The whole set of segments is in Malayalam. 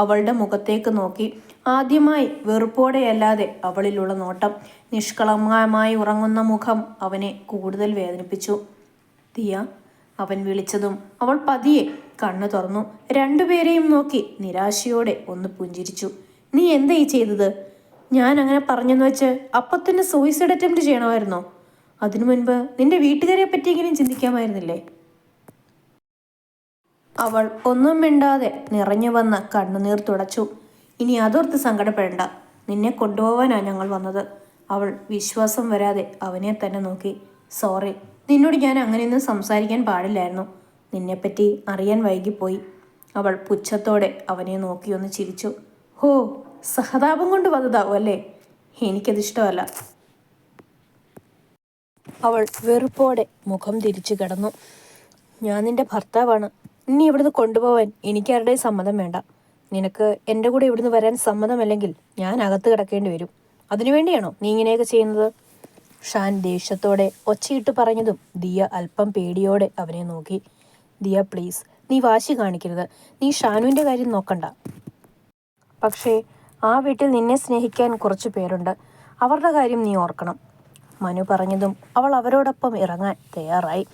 അവളുടെ മുഖത്തേക്ക് നോക്കി. ആദ്യമായി വെറുപ്പോടെയല്ലാതെ അവളിലുള്ള നോട്ടം. നിഷ്കളങ്കമായി ഉറങ്ങുന്ന മുഖം അവനെ കൂടുതൽ വേദനിപ്പിച്ചു. ദിയ, അവൻ വിളിച്ചതും അവൾ പതിയെ കണ്ണു തുറന്നു. രണ്ടുപേരെയും നോക്കി നിരാശയോടെ ഒന്ന് പുഞ്ചിരിച്ചു. നീ എന്താ ഈ ചെയ്തത്? ഞാൻ അങ്ങനെ പറഞ്ഞെന്ന് വെച്ച് അപ്പം തന്നെ സൂയിസൈഡ് അറ്റംപ്റ്റ് ചെയ്യണമായിരുന്നോ? അതിനു മുൻപ് നിന്റെ വീട്ടുകാരെ പറ്റിയെങ്കിലും ചിന്തിക്കാമായിരുന്നില്ലേ? അവൾ ഒന്നും മിണ്ടാതെ നിറഞ്ഞു വന്ന കണ്ണുനീർ തുടച്ചു. ഇനി അതോർത്ത് സങ്കടപ്പെടേണ്ട. നിന്നെ കൊണ്ടുപോവാനാ ഞങ്ങൾ വന്നത്. അവൾ വിശ്വാസം വരാതെ അവനെ തന്നെ നോക്കി. സോറി, നിന്നോട് ഞാൻ അങ്ങനെയൊന്നും സംസാരിക്കാൻ പാടില്ലായിരുന്നു. നിന്നെപ്പറ്റി അറിയാൻ വൈകിപ്പോയി. അവൾ പുച്ഛത്തോടെ അവനെ നോക്കി ഒന്ന് ചിരിച്ചു. ഹോ, സഹതാപം കൊണ്ട് വന്നതാവും അല്ലേ? എനിക്കതിഷ്ടമല്ല. അവൾ വെറുപ്പോടെ മുഖം തിരിച്ചു കിടന്നു. ഞാൻ നിന്റെ ഭർത്താവാണ്. ഇനി ഇവിടുന്ന് കൊണ്ടുപോവാൻ എനിക്കാരുടെയും സമ്മതം വേണ്ട. നിനക്ക് എൻ്റെ കൂടെ ഇവിടുന്ന് വരാൻ സമ്മതമല്ലെങ്കിൽ ഞാൻ അകത്ത് കിടക്കേണ്ടി വരും. അതിനുവേണ്ടിയാണോ നീ ഇങ്ങനെയൊക്കെ ചെയ്യുന്നത്? ഷാൻ ദേഷ്യത്തോടെ ഒച്ചയിട്ട് പറഞ്ഞതും ദിയ അല്പം പേടിയോടെ അവനെ നോക്കി. ദിയ, പ്ലീസ്, നീ വാശി കാണിക്കരുത്. നീ ഷാനുവിൻ്റെ കാര്യം നോക്കണ്ട. പക്ഷേ ആ വീട്ടിൽ നിന്നെ സ്നേഹിക്കാൻ കുറച്ചു പേരുണ്ട്. അവരുടെ കാര്യം നീ ഓർക്കണം. മനു പറഞ്ഞതും അവൾ അവരോടൊപ്പം ഇറങ്ങാൻ തയ്യാറായി.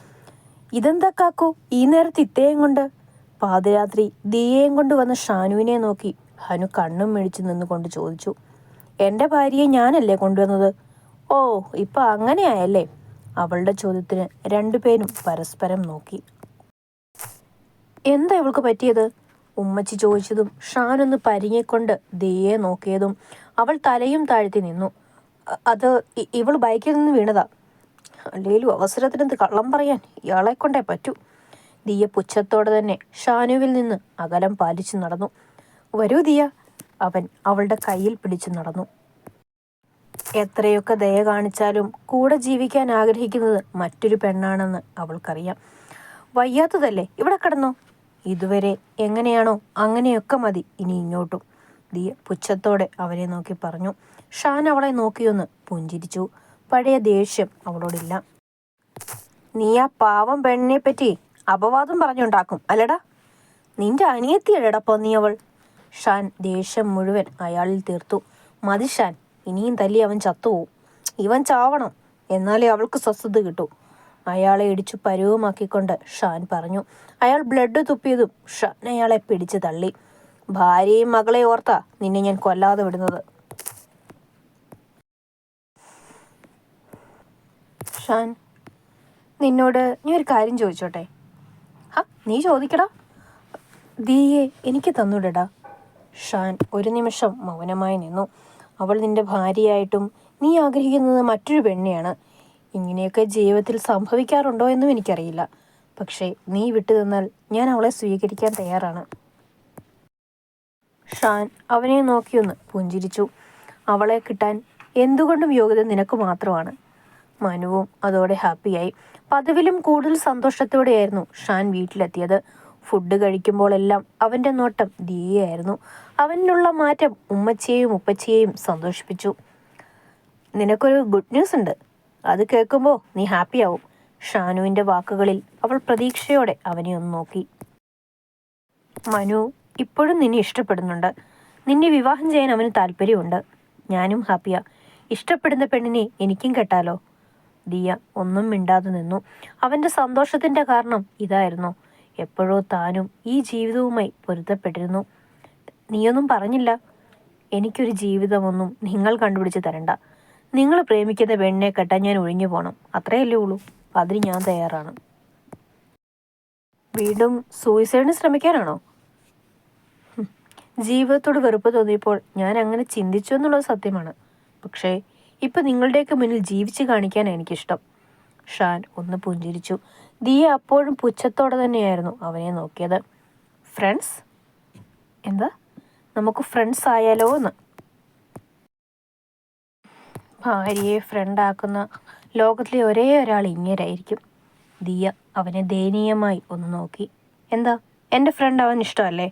ഇതെന്താ കാക്കു ഈ നേരത്ത് ഇത്തേയും കൊണ്ട്? പാതിരാത്രി ദിയയും കൊണ്ട് വന്ന ഷാനുവിനെ നോക്കി ഹനു കണ്ണും മിഴിച്ചു നിന്നുകൊണ്ട് ചോദിച്ചു. എൻ്റെ ഭാര്യയെ ഞാനല്ലേ കൊണ്ടുവന്നത്? ഓ, ഇപ്പം അങ്ങനെയായല്ലേ? അവളുടെ ചോദ്യത്തിന് രണ്ടുപേരും പരസ്പരം നോക്കി. എന്താ ഇവൾക്ക് പറ്റിയത്? ഉമ്മച്ചി ചോദിച്ചതും ഷാനൊന്ന് പരിങ്ങിക്കൊണ്ട് ദിയയെ നോക്കിയതും അവൾ തലയും താഴ്ത്തി നിന്നു. അത് ഇവൾ ബൈക്കിൽ നിന്ന് വീണതാ. അല്ലേലും അവസരത്തിനെന്ത് കള്ളം പറയാൻ ഇയാളെ കൊണ്ടേ പറ്റൂ. ദിയ പുച്ഛത്തോടെ തന്നെ ഷാനുവിൽ നിന്ന് അകലം പാലിച്ചു നടന്നു. വരൂ ദിയ. അവൻ അവളുടെ കയ്യിൽ പിടിച്ചു നടന്നു. എത്രയൊക്കെ ദയ കാണിച്ചാലും കൂടെ ജീവിക്കാൻ ആഗ്രഹിക്കുന്നത് മറ്റൊരു പെണ്ണാണെന്ന് അവൾക്കറിയാം. വയ്യാത്തതല്ലേ, ഇവിടെ കിടന്നോ. ഇതുവരെ എങ്ങനെയാണോ അങ്ങനെയൊക്കെ മതി ഇനി ഇങ്ങോട്ടും. ദിയ പുച്ഛത്തോടെ അവനെ നോക്കി പറഞ്ഞു. ഷാൻ അവളെ നോക്കിയൊന്ന് പുഞ്ചിരിച്ചു. പഴയ ദേഷ്യം അവളോടില്ല. നീ ആ പാവം പെണ്ണിനെ പറ്റി അപവാദം പറഞ്ഞുണ്ടാക്കും അല്ലടാ. നിന്റെ അനിയത്തിയല്ലടപ്പോ നീ അവൾ. ഷാൻ ദേഷ്യം മുഴുവൻ അയാളിൽ തീർത്തു. മതി ഷാൻ, ഇനിയും തല്ലി അവൻ ചത്തുപോവും. ഇവൻ ചാവണം, എന്നാലേ അവൾക്ക് സ്വസ്ഥത കിട്ടൂ. അയാളെ ഇടിച്ചു പരുവമാക്കിക്കൊണ്ട് ഷാൻ പറഞ്ഞു. അയാൾ ബ്ലഡ് തുപ്പിയതും ഷാൻ അയാളെ പിടിച്ചു തള്ളി. ഭാര്യയും മകളെ ഓർത്താ നിന്നെ ഞാൻ കൊല്ലാതെ വിടുന്നത്. ഷാൻ, നിന്നോട് ഞാൻ ഒരു കാര്യം ചോദിച്ചോട്ടെ? നീ ചോദിക്കടാ. ദിയെ എനിക്ക് തന്നൂടെടാ. ഷാൻ ഒരു നിമിഷം മൗനമായി നിന്നു. അവൾ നിന്റെ ഭാര്യയായിട്ടും നീ ആഗ്രഹിക്കുന്നത് മറ്റൊരു പെണ്ണെയാണ്. ഇങ്ങനെയൊക്കെ ജീവിതത്തിൽ സംഭവിക്കാറുണ്ടോ എന്നും എനിക്കറിയില്ല. പക്ഷേ നീ വിട്ടു തന്നാൽ ഞാൻ അവളെ സ്വീകരിക്കാൻ തയ്യാറാണ്. ഷാൻ അവനെ നോക്കിയൊന്ന് പുഞ്ചിരിച്ചു. അവളെ കിട്ടാൻ എന്തുകൊണ്ടും യോഗ്യത നിനക്ക് മാത്രമാണ്. മനുവും അതോടെ ഹാപ്പിയായി. പതിവിലും കൂടുതൽ സന്തോഷത്തോടെയായിരുന്നു ഷാൻ വീട്ടിലെത്തിയത്. ഫുഡ് കഴിക്കുമ്പോഴെല്ലാം അവൻ്റെ നോട്ടം ദിയയായിരുന്നു. അവനിലുള്ള മാറ്റം ഉമ്മച്ചിയെയും ഉപ്പച്ചിയെയും സന്തോഷിപ്പിച്ചു. നിനക്കൊരു ഗുഡ് ന്യൂസ് ഉണ്ട്. അത് കേൾക്കുമ്പോൾ നീ ഹാപ്പിയാവും. ഷാനുവിൻ്റെ വാക്കുകളിൽ അവൾ പ്രതീക്ഷയോടെ അവനെ ഒന്ന് നോക്കി. മനു ഇപ്പോഴും നിന്നെ ഇഷ്ടപ്പെടുന്നുണ്ട്. നിന്നെ വിവാഹം ചെയ്യാൻ അവന് താല്പര്യമുണ്ട്. ഞാനും ഹാപ്പിയാ. ഇഷ്ടപ്പെടുന്ന പെണ്ണിനെ എനിക്കും കെട്ടാലോ. ദിയ ഒന്നും മിണ്ടാതെ നിന്നു. അവൻ്റെ സന്തോഷത്തിൻ്റെ കാരണം ഇതായിരുന്നു. എപ്പോഴോ താനും ഈ ജീവിതവുമായി പൊരുത്തപ്പെട്ടിരുന്നു. നീയൊന്നും പറഞ്ഞില്ല. എനിക്കൊരു ജീവിതമൊന്നും നിങ്ങൾ കണ്ടുപിടിച്ച് തരണ്ട. നിങ്ങൾ പ്രേമിക്കുന്ന പെണ്ണിനെ കെട്ടാൻ ഞാൻ ഒഴിഞ്ഞു പോകണം, അത്രയല്ലേ ഉള്ളൂ. അതിന് ഞാൻ തയ്യാറാണ്. വീണ്ടും സൂയിസൈഡിന് ശ്രമിക്കാനാണോ? ജീവിതത്തോട് വെറുപ്പ് തോന്നിയപ്പോൾ ഞാൻ അങ്ങനെ ചിന്തിച്ചു എന്നുള്ളത് സത്യമാണ്. പക്ഷേ ഇപ്പം നിങ്ങളുടെയൊക്കെ മുന്നിൽ ജീവിച്ച് കാണിക്കാനാണ് എനിക്കിഷ്ടം. ഷാൻ ഒന്ന് പുഞ്ചിരിച്ചു. ദിയ അപ്പോഴും പുച്ഛത്തോടെ തന്നെയായിരുന്നു അവനെ നോക്കിയത്. ഫ്രണ്ട്സ്? എന്താ, നമുക്ക് ഫ്രണ്ട്സ് ആയാലോ എന്ന്? ഭാര്യയെ ഫ്രണ്ടാക്കുന്ന ലോകത്തിലെ ഒരേ ഒരാൾ ഇങ്ങേരായിരിക്കും. ദിയ അവനെ ദയനീയമായി ഒന്ന് നോക്കി. എന്താ, എൻ്റെ ഫ്രണ്ട് അവൻ ഇഷ്ടമല്ലേ?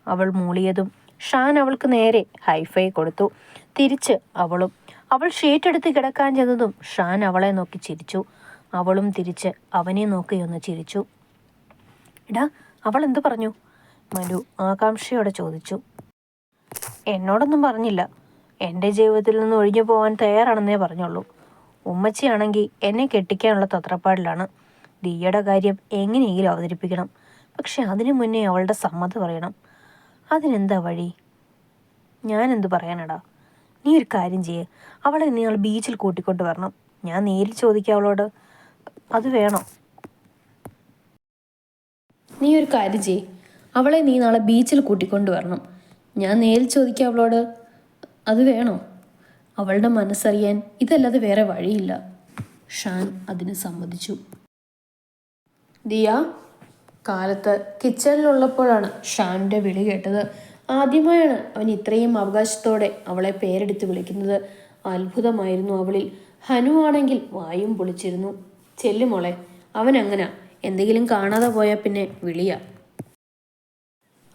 അവൾ മൂളിയതും ഷാൻ അവൾക്ക് നേരെ ഹൈഫൈ കൊടുത്തു. തിരിച്ച് അവളും. അവൾ ഷീറ്റെടുത്ത് കിടക്കാൻ ചെന്നതും ഷാൻ അവളെ നോക്കി ചിരിച്ചു. അവളും തിരിച്ച് അവനെ നോക്കി ഒന്ന് ചിരിച്ചു. എടാ, അവൾ എന്തു പറഞ്ഞു? മനു ആകാംക്ഷയോടെ ചോദിച്ചു. എന്നോടൊന്നും പറഞ്ഞില്ല. എൻ്റെ ജീവിതത്തിൽ നിന്ന് ഒഴിഞ്ഞു പോകാൻ തയ്യാറാണെന്നേ പറഞ്ഞുള്ളൂ. ഉമ്മച്ചിയാണെങ്കിൽ എന്നെ കെട്ടിക്കാനുള്ള തത്രപ്പാടിലാണ്. ദിയയുടെ കാര്യം എങ്ങനെയെങ്കിലും അവതരിപ്പിക്കണം. പക്ഷെ അതിനു മുന്നേ അവളുടെ സമ്മതം പറയണം. അതിനെന്താ വഴി? ഞാനെന്ത് പറയാനടാ? നീ ഒരു കാര്യം ചെയ്യേ, അവളെ നീ നാളെ ബീച്ചിൽ കൂട്ടിക്കൊണ്ട് വരണം. ഞാൻ നേരിൽ ചോദിക്കാം അവളോട്. അത് വേണോ? നീ ഒരു കാര്യം ചെയ്യ്, അവളെ നീ നാളെ ബീച്ചിൽ കൂട്ടിക്കൊണ്ട് വരണം. ഞാൻ നേരിൽ ചോദിക്കാം അവളോട്. അത് വേണോ? അവളുടെ മനസ്സറിയാൻ ഇതല്ലാതെ വേറെ വഴിയില്ല. ഷാൻ അതിന് സമ്മതിച്ചു. ദിയ കാലത്ത് കിച്ചണിലുള്ളപ്പോഴാണ് ഷാനിൻ്റെ വിളി കേട്ടത്. ആദ്യമായാണ് അവൻ ഇത്രയും അവകാശത്തോടെ അവളെ പേരെടുത്ത് വിളിക്കുന്നത്. അത്ഭുതമായിരുന്നു അവളിൽ. ഹനു ആണെങ്കിൽ വായും പൊളിച്ചിരുന്നു. ചെല്ലുമോളെ, അവൻ അങ്ങനെ എന്തെങ്കിലും കാണാതെ പോയാൽ പിന്നെ വിളിയാ.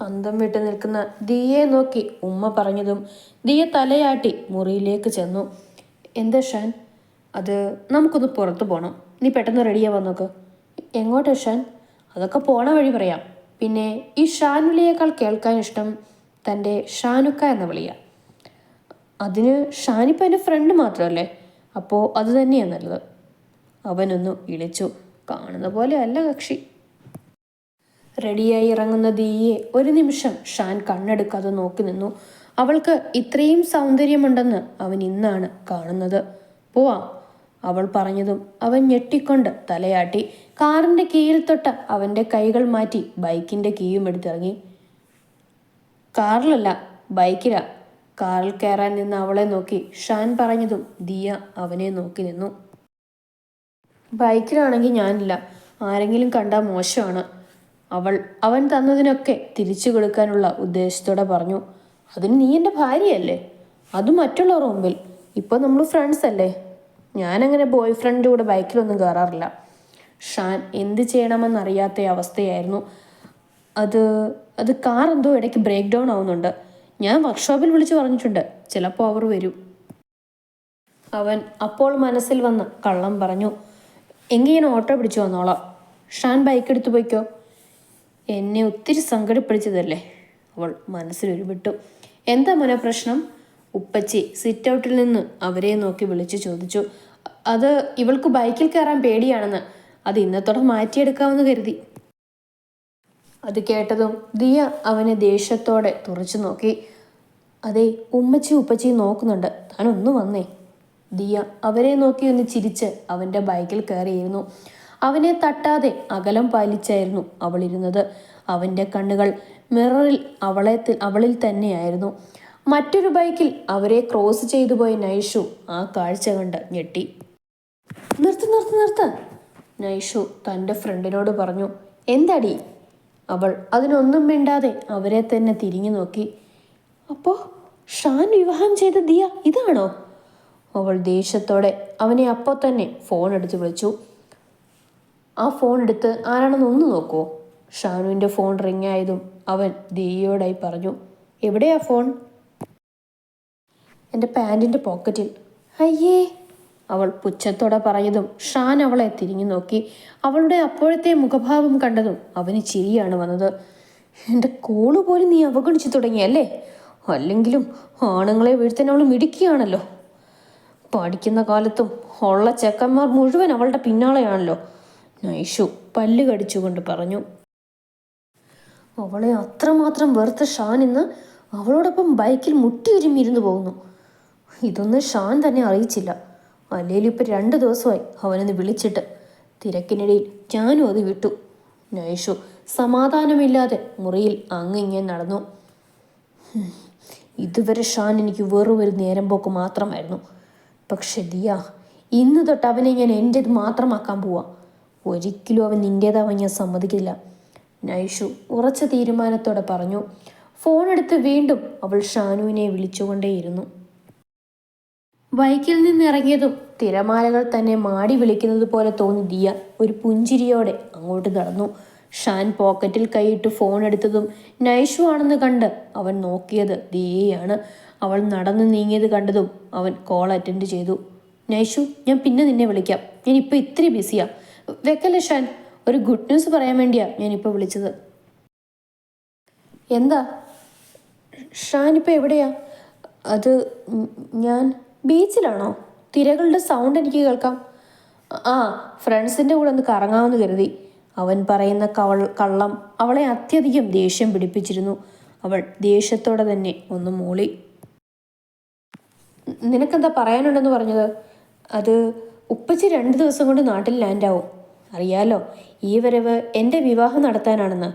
അന്തം വിട്ട് നിൽക്കുന്ന ദിയയെ നോക്കി ഉമ്മ പറഞ്ഞതും ദിയ തലയാട്ടി മുറിയിലേക്ക് ചെന്നു. എന്താ ഷാൻ? അത് നമുക്കൊന്ന് പുറത്തു പോകണം. നീ പെട്ടെന്ന് റെഡിയാവാൻ നോക്ക്. എങ്ങോട്ടാ ഷാൻ? അതൊക്കെ പോണ വഴി പറയാം. പിന്നെ ഈ ഷാൻ വിളിയേക്കാൾ കേൾക്കാൻ ഇഷ്ടം തൻ്റെ ഷാനുക്ക എന്ന വിളിയാ. അതിന് ഷാനിപ്പോൾ എൻ്റെ ഫ്രണ്ട് മാത്രമല്ലേ? അപ്പോൾ അത് തന്നെയാണ് നല്ലത്. അവനൊന്നു ഇളിച്ചു. കാണുന്ന പോലെ അല്ല കക്ഷി. റെഡിയായി ഇറങ്ങുന്ന ദിയെ ഒരു നിമിഷം ഷാൻ കണ്ണെടുക്കാതെ നോക്കി നിന്നു. അവൾക്ക് ഇത്രയും സൗന്ദര്യമുണ്ടെന്ന് അവൻ ഇന്നാണ് കാണുന്നത്. പോവാം, അവൾ പറഞ്ഞതും അവൻ ഞെട്ടിക്കൊണ്ട് തലയാട്ടി. കാറിൻ്റെ കീയിൽ തൊട്ട് അവൻ്റെ കൈകൾ മാറ്റി ബൈക്കിൻ്റെ കീയും എടുത്തിറങ്ങി. കാറിലല്ല, ബൈക്കിലാ. കാറിൽ കയറാൻ നിന്ന അവളെ നോക്കി ഷാൻ പറഞ്ഞതും ദിയ അവനെ നോക്കി നിന്നു. ബൈക്കിലാണെങ്കിൽ ഞാനില്ല, ആരെങ്കിലും കണ്ടാൽ മോശമാണ്. അവൻ തന്നതിനൊക്കെ തിരിച്ചു കൊടുക്കാനുള്ള ഉദ്ദേശത്തോടെ പറഞ്ഞു. അതിന് നീ എൻ്റെ ഭാര്യയല്ലേ, അതും മറ്റുള്ളവർ മുമ്പിൽ. ഇപ്പോൾ നമ്മൾ ഫ്രണ്ട്സ് അല്ലേ. ഞാനങ്ങനെ ബോയ് ഫ്രണ്ടിൻ്റെ കൂടെ ബൈക്കിലൊന്നും കയറാറില്ല. ഷാൻ എന്ത് ചെയ്യണമെന്നറിയാത്ത അവസ്ഥയായിരുന്നു. അത് കാർ എന്തോ ഇടയ്ക്ക് ബ്രേക്ക് ഡൗൺ ആവുന്നുണ്ട്. ഞാൻ വർക്ക്ഷോപ്പിൽ വിളിച്ചു പറഞ്ഞിട്ടുണ്ട്, ചിലപ്പോൾ അവർ വരും. അവൻ അപ്പോൾ മനസ്സിൽ വന്ന് കള്ളം പറഞ്ഞു. എങ്കിൽ ഞാൻ ഓട്ടോ പിടിച്ചു വന്നോളാം. ഷാൻ ബൈക്ക് എടുത്തു പോയിക്കോ. എന്നെ ഒത്തിരി സങ്കടപ്പെടുത്തിയതല്ലേ? അവൾ മനസ്സിലൊരുവിട്ടു. എന്താ മോനെ പ്രശ്നം? ഉപ്പച്ചി സിറ്റ് ഔട്ടിൽ നിന്ന് അവരെ നോക്കി വിളിച്ചു ചോദിച്ചു. അത് ഇവൾക്ക് ബൈക്കിൽ കയറാൻ പേടിയാണെന്ന്. അത് ഇന്നത്തോടെ മാറ്റിയെടുക്കാമെന്ന് കരുതി. അത് കേട്ടതും ദിയ അവനെ ദേഷ്യത്തോടെ തുറച്ചു നോക്കി. അതെ, ഉപ്പച്ചി നോക്കുന്നുണ്ട്, താനൊന്നു വന്നേ. ദിയ അവരെ നോക്കി ഒന്ന് ചിരിച്ച് അവൻ്റെ ബൈക്കിൽ കയറിയിരുന്നു. അവനെ തട്ടാതെ അകലം പാലിച്ചായിരുന്നു അവളിരുന്നത്. അവൻ്റെ കണ്ണുകൾ മിററിൽ അവളിൽ തന്നെയായിരുന്നു. മറ്റൊരു ബൈക്കിൽ അവരെ ക്രോസ് ചെയ്തു പോയ നൈഷു ആ കാഴ്ച കണ്ട് ഞെട്ടി. നിർത്ത്. നൈഷു തൻ്റെ ഫ്രണ്ടിനോട് പറഞ്ഞു. എന്താടി? അവൾ അതിനൊന്നും മിണ്ടാതെ അവരെ തന്നെ തിരിഞ്ഞു നോക്കി. അപ്പോൾ ഷാൻ വിവാഹം ചെയ്ത ദിയ ഇതാണോ? അവൾ ദേഷ്യത്തോടെ അവനെ അപ്പോൾ തന്നെ ഫോൺ എടുത്ത് വിളിച്ചു. ആ ഫോൺ എടുത്ത് ആരാണെന്ന് ഒന്ന് നോക്കുമോ? ഷാനുവിൻ്റെ ഫോൺ റിങ് ആയതും അവൻ ദിയയോടായി പറഞ്ഞു. എവിടെയാ ഫോൺ? എൻ്റെ പാൻറ്റിൻ്റെ പോക്കറ്റിൽ. അയ്യേ, അവൾ പുച്ഛത്തോടെ പറഞ്ഞതും ഷാൻ അവളെ തിരിഞ്ഞു നോക്കി. അവളുടെ അപ്പോഴത്തെ മുഖഭാവം കണ്ടതും അവന് ചിരിയാണ് വന്നത്. എൻ്റെ കോള് പോലും നീ അവഗണിച്ചു തുടങ്ങിയല്ലേ? അല്ലെങ്കിലും ആണുങ്ങളെ വീഴ്ത്താൻ അവൾ മിടുക്കിയാണല്ലോ. പഠിക്കുന്ന കാലത്തും ഉള്ള ചെക്കന്മാർ മുഴുവൻ അവളുടെ പിന്നാലെയാണല്ലോ. നൈഷു പല്ല് കടിച്ചുകൊണ്ട് പറഞ്ഞു. അവളെ അത്രമാത്രം വെറുത്ത ഷാൻ ഇന്ന് അവളോടൊപ്പം ബൈക്കിൽ മുട്ടിയുരുമിരുന്നു പോകുന്നു. ഇതൊന്നും ഷാൻ തന്നെ അറിയിച്ചില്ല. അല്ലേലും ഇപ്പം 2 ദിവസമായി അവനൊന്ന് വിളിച്ചിട്ട്. തിരക്കിനിടയിൽ ഞാനും അത് വിട്ടു. നൈഷു സമാധാനമില്ലാതെ മുറിയിൽ അങ്ങിങ്ങനെ നടന്നു. ഇതുവരെ ഷാൻ എനിക്ക് വെറും ഒരു നേരം പോക്ക് മാത്രമായിരുന്നു. പക്ഷെ ദിയ, ഇന്ന് തൊട്ട് അവനെ ഞാൻ എൻ്റേത് മാത്രമാക്കാൻ പോവാം. ഒരിക്കലും അവൻ നിൻ്റേതാവാൻ ഞാൻ സമ്മതിക്കില്ല. നൈഷു ഉറച്ച തീരുമാനത്തോടെ പറഞ്ഞു. ഫോൺ എടുത്ത് വീണ്ടും അവൾ ഷാനുവിനെ വിളിച്ചുകൊണ്ടേയിരുന്നു. ബൈക്കിൽ നിന്നിറങ്ങിയതും തിരമാലകൾ തന്നെ മാടി വിളിക്കുന്നത് പോലെ തോന്നി ദിയ ഒരു പുഞ്ചിരിയോടെ അങ്ങോട്ട് നടന്നു. ഷാൻ പോക്കറ്റിൽ കൈയിട്ട് ഫോൺ എടുത്തതും നൈഷു ആണെന്ന് കണ്ട് അവൻ നോക്കിയത് ദിയയാണ്. അവൾ നടന്നു നീങ്ങിയത് കണ്ടതും അവൻ കോൾ അറ്റൻഡ് ചെയ്തു. നൈഷു, ഞാൻ പിന്നെ നിന്നെ വിളിക്കാം. ഞാനിപ്പോൾ ഇത്തിരി ബിസിയാ. വെക്കല്ലേ ഷാൻ, ഒരു ഗുഡ് ന്യൂസ് പറയാൻ വേണ്ടിയാ ഞാനിപ്പോൾ വിളിച്ചത്. എന്താ? ഷാനിപ്പോൾ എവിടെയാ? അത് ഞാൻ ബീച്ചിലാണോ? തിരകളുടെ സൗണ്ട് എനിക്ക് കേൾക്കാം. ആ, ഫ്രണ്ട്സിൻ്റെ കൂടെ ഒന്ന് കറങ്ങാമെന്ന് കരുതി. അവൻ പറയുന്ന കള്ളം അവളെ അത്യധികം ദേഷ്യം പിടിപ്പിച്ചിരുന്നു. അവൾ ദേഷ്യത്തോടെ തന്നെ ഒന്ന് മൂളി. നിനക്കെന്താ പറയാനുണ്ടെന്ന് പറഞ്ഞത്? അത് ഉപ്പച്ചി 2 ദിവസം കൊണ്ട് നാട്ടിൽ ലാൻഡാവും. അറിയാലോ, ഈ വരവ് എൻ്റെ വിവാഹം നടത്താനാണെന്ന്.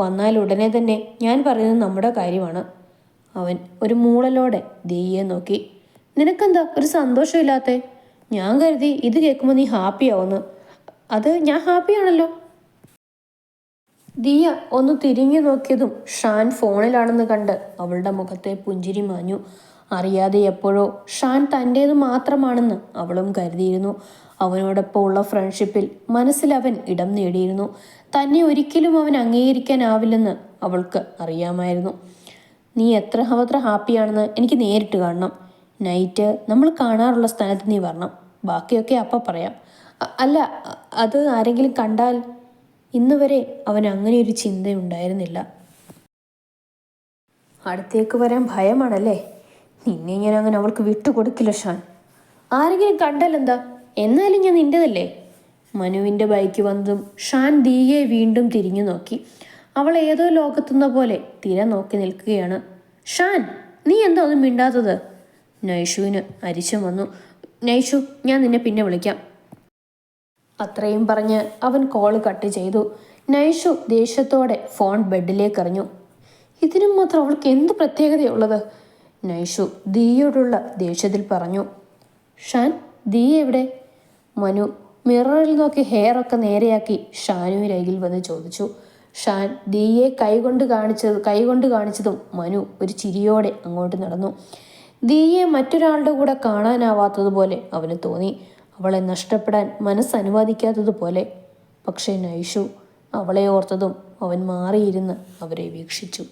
വന്നാൽ ഉടനെ തന്നെ ഞാൻ പറയുന്നത് നമ്മുടെ കാര്യമാണ്. അവൻ ഒരു മൂളലോടെ ദിയെ നോക്കി. നിനക്കെന്താ ഒരു സന്തോഷമില്ലാത്തേ? ഞാൻ കരുതി ഇത് കേൾക്കുമ്പോൾ നീ ഹാപ്പിയാവുന്നു. അത് ഞാൻ ഹാപ്പിയാണല്ലോ. ദിയ ഒന്ന് തിരിഞ്ഞു നോക്കിയതും ഷാൻ ഫോണിലാണെന്ന് കണ്ട് അവളുടെ മുഖത്തെ പുഞ്ചിരി മാഞ്ഞു. അറിയാതെ എപ്പോഴോ ഷാൻ തൻ്റേത് മാത്രമാണെന്ന് അവളും കരുതിയിരുന്നു. അവനോടൊപ്പം ഉള്ള ഫ്രണ്ട്ഷിപ്പിൽ മനസ്സിൽ അവൻ ഇടം നേടിയിരുന്നു. തന്നെ ഒരിക്കലും അവൻ അംഗീകരിക്കാനാവില്ലെന്ന് അവൾക്ക് അറിയാമായിരുന്നു. നീ എത്ര ഹാപ്പിയാണെന്ന് എനിക്ക് നേരിട്ട് കാണണം. നൈറ്റ് നമ്മൾ കാണാറുള്ള സ്ഥലത്ത് നീ വരണം. ബാക്കിയൊക്കെ അപ്പം പറയാം. അല്ല, അത് ആരെങ്കിലും കണ്ടാൽ? ഇന്ന് വരെ അവൻ അങ്ങനെ ഒരു ചിന്തയുണ്ടായിരുന്നില്ല. അടുത്തേക്ക് വരാൻ ഭയമാണല്ലേ? നിന്നെ ഞാൻ അങ്ങനെ അവൾക്ക് വിട്ടുകൊടുക്കില്ല ഷാൻ. ആരെങ്കിലും കണ്ടാലെന്താ? എന്നാലും ഞാൻ നിൻ്റെതല്ലേ? മനുവിൻ്റെ ബൈക്ക് വന്നതും ഷാൻ ദിയെ വീണ്ടും തിരിഞ്ഞു നോക്കി. അവൾ ഏതോ ലോകത്തുന്ന പോലെ തിര നോക്കി നിൽക്കുകയാണ്. ഷാൻ, നീ എന്താ ഒന്നും മിണ്ടാത്തത്? നൈഷുവിന് അരിശം വന്നു. നൈഷു, ഞാൻ നിന്നെ പിന്നെ വിളിക്കാം. അത്രയും പറഞ്ഞ് അവൻ കോൾ കട്ട് ചെയ്തു. നൈഷു ദേഷ്യത്തോടെ ഫോൺ ബെഡിലേക്ക് എറിഞ്ഞു. ഇതിനും മാത്രം അവൾക്ക് എന്ത് പ്രത്യേകതയുള്ളത്? നൈഷു ദിയോടുള്ള ദേഷ്യത്തിൽ പറഞ്ഞു. ഷാൻ, ദീ എവിടെ? മനു മിററിൽ നോക്കി ഹെയറൊക്കെ നേരെയാക്കി ഷാനുവിനരികിൽ വന്ന് ചോദിച്ചു. ഷാൻ ദിയെ കൈകൊണ്ട് കാണിച്ചതും മനു ഒരു ചിരിയോടെ അങ്ങോട്ട് നടന്നു. ദിയെ മറ്റൊരാളുടെ കൂടെ കാണാനാവാത്തതുപോലെ അവന് തോന്നി. അവളെ നഷ്ടപ്പെടാൻ മനസ്സനുവദിക്കാത്തതുപോലെ. പക്ഷേ നൈഷു അവളെ ഓർത്തതും അവൻ മാറിയിരുന്ന് അവരെ വീക്ഷിച്ചു.